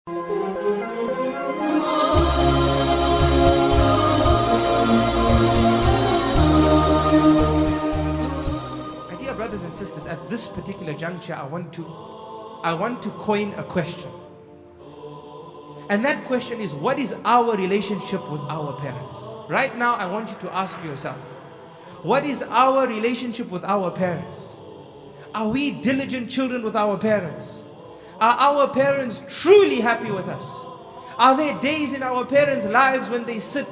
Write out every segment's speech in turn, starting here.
My dear brothers and sisters, at this particular juncture, I want to coin a question. And that question is, what is our relationship with our parents? Right now, I want you to ask yourself, what is our relationship with our parents? Are we diligent children with our parents? Are our parents truly happy with us? Are there days in our parents' lives when they sit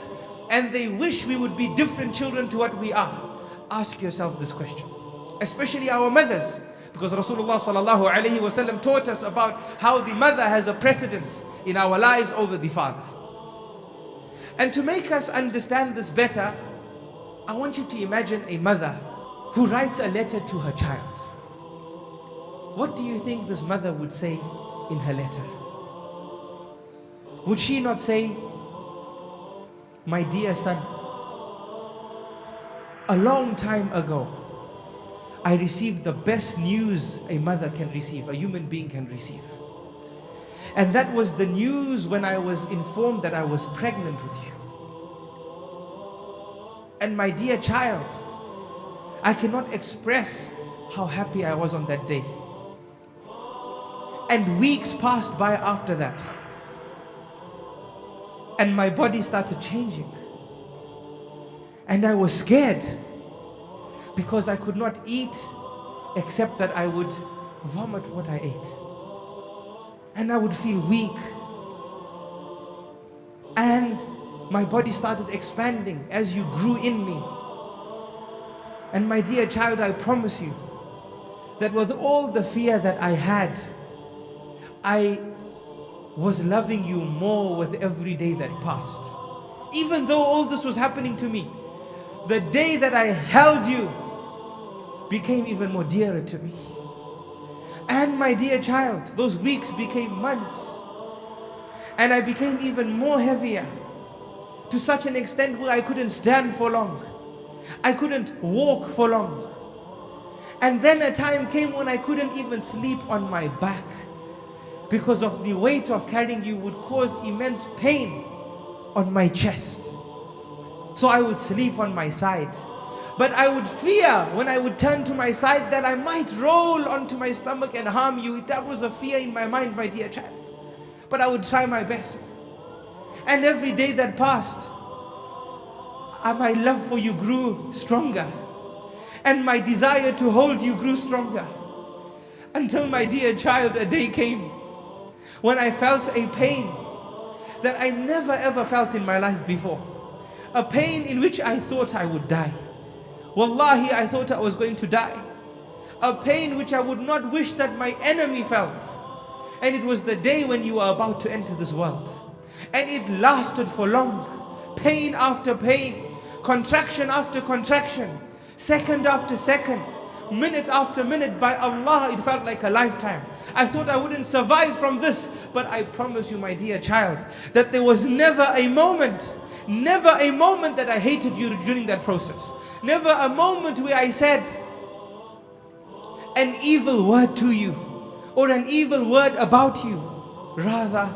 and they wish we would be different children to what we are? Ask yourself this question, especially our mothers, because Rasulullah sallallahu alaihi wasallam taught us about how the mother has a precedence in our lives over the father. And to make us understand this better, I want you to imagine a mother who writes a letter to her child. What do you think this mother would say in her letter? Would she not say, "My dear son, a long time ago, I received the best news a mother can receive, a human being can receive. And that was the news when I was informed that I was pregnant with you. And my dear child, I cannot express how happy I was on that day." And weeks passed by after that. And my body started changing. And I was scared because I could not eat except that I would vomit what I ate. And I would feel weak. And my body started expanding as you grew in me. And my dear child, I promise you that with all the fear that I had, I was loving you more with every day that passed. Even though all this was happening to me, the day that I held you became even more dearer to me. And my dear child, those weeks became months. And I became even more heavier, to such an extent where I couldn't stand for long. I couldn't walk for long. And then a time came when I couldn't even sleep on my back, because of the weight of carrying you would cause immense pain on my chest. So I would sleep on my side. But I would fear when I would turn to my side that I might roll onto my stomach and harm you. That was a fear in my mind, my dear child. But I would try my best. And every day that passed, my love for you grew stronger. And my desire to hold you grew stronger. Until, my dear child, a day came when I felt a pain that I never ever felt in my life before. A pain in which I thought I would die. Wallahi, I thought I was going to die. A pain which I would not wish that my enemy felt. And it was the day when you were about to enter this world. And it lasted for long. Pain after pain, contraction after contraction, second after second, minute after minute. By Allah, it felt like a lifetime. I thought I wouldn't survive from this. But I promise you, my dear child, that there was never a moment that I hated you during that process. Never a moment where I said an evil word to you or an evil word about you. Rather,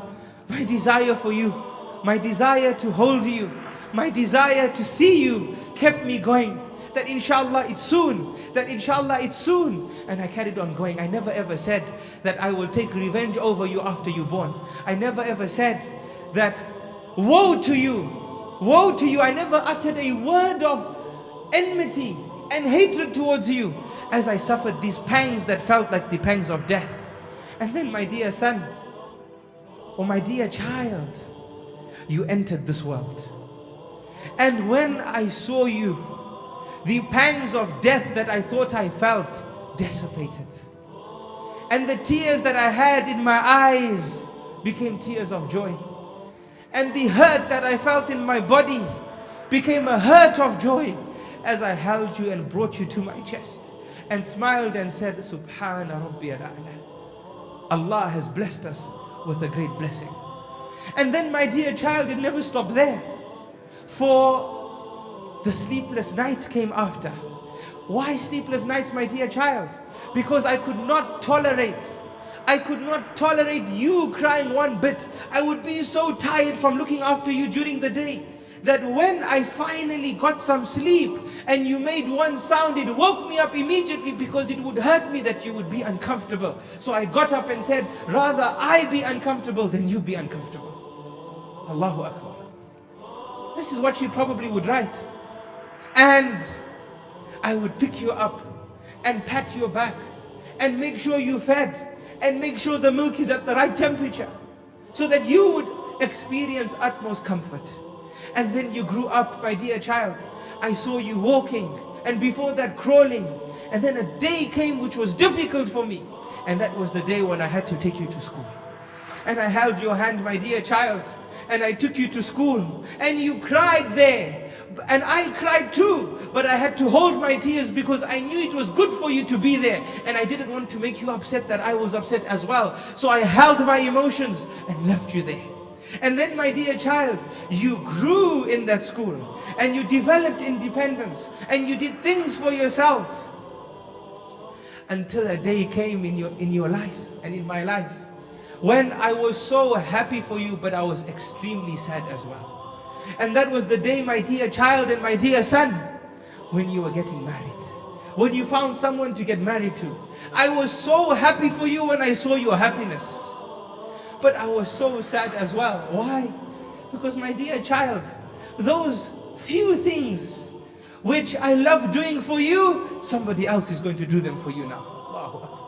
my desire for you, my desire to hold you, my desire to see you kept me going. That inshallah it's soon, that inshallah it's soon. And I carried on going. I never ever said that I will take revenge over you after you're born. I never ever said that woe to you, woe to you. I never uttered a word of enmity and hatred towards you as I suffered these pangs that felt like the pangs of death. And then, my dear son, or my dear child, you entered this world. And when I saw you, the pangs of death that I thought I felt dissipated. And the tears that I had in my eyes became tears of joy. And the hurt that I felt in my body became a hurt of joy as I held you and brought you to my chest and smiled and said, Subhana Rabbiyal A'la. Allah has blessed us with a great blessing. And then, my dear child, it never stopped there. For the sleepless nights came after. Why sleepless nights, my dear child? Because I could not tolerate I could not tolerate you crying one bit. I would be so tired from looking after you during the day, that when I finally got some sleep and you made one sound, it woke me up immediately, because it would hurt me that you would be uncomfortable. So I got up and said, rather I be uncomfortable than you be uncomfortable. Allahu Akbar. This is what she probably would write. And I would pick you up and pat your back and make sure you fed and make sure the milk is at the right temperature, so that you would experience utmost comfort. And then you grew up, my dear child. I saw you walking, and before that crawling. And then a day came which was difficult for me, and that was the day when I had to take you to school. And I held your hand, my dear child, and I took you to school, and you cried there. And I cried too, but I had to hold my tears, because I knew it was good for you to be there, and I didn't want to make you upset that I was upset as well. So I held my emotions and left you there. And then, my dear child, you grew in that school, and you developed independence, and you did things for yourself, until a day came in your life and in my life when I was so happy for you, but I was extremely sad as well. And that was the day, my dear child and my dear son, when you were getting married, when you found someone to get married to. I was so happy for you when I saw your happiness, but I was so sad as well. Why? Because, my dear child, those few things which I love doing for you, somebody else is going to do them for you now. Allahu Akbar.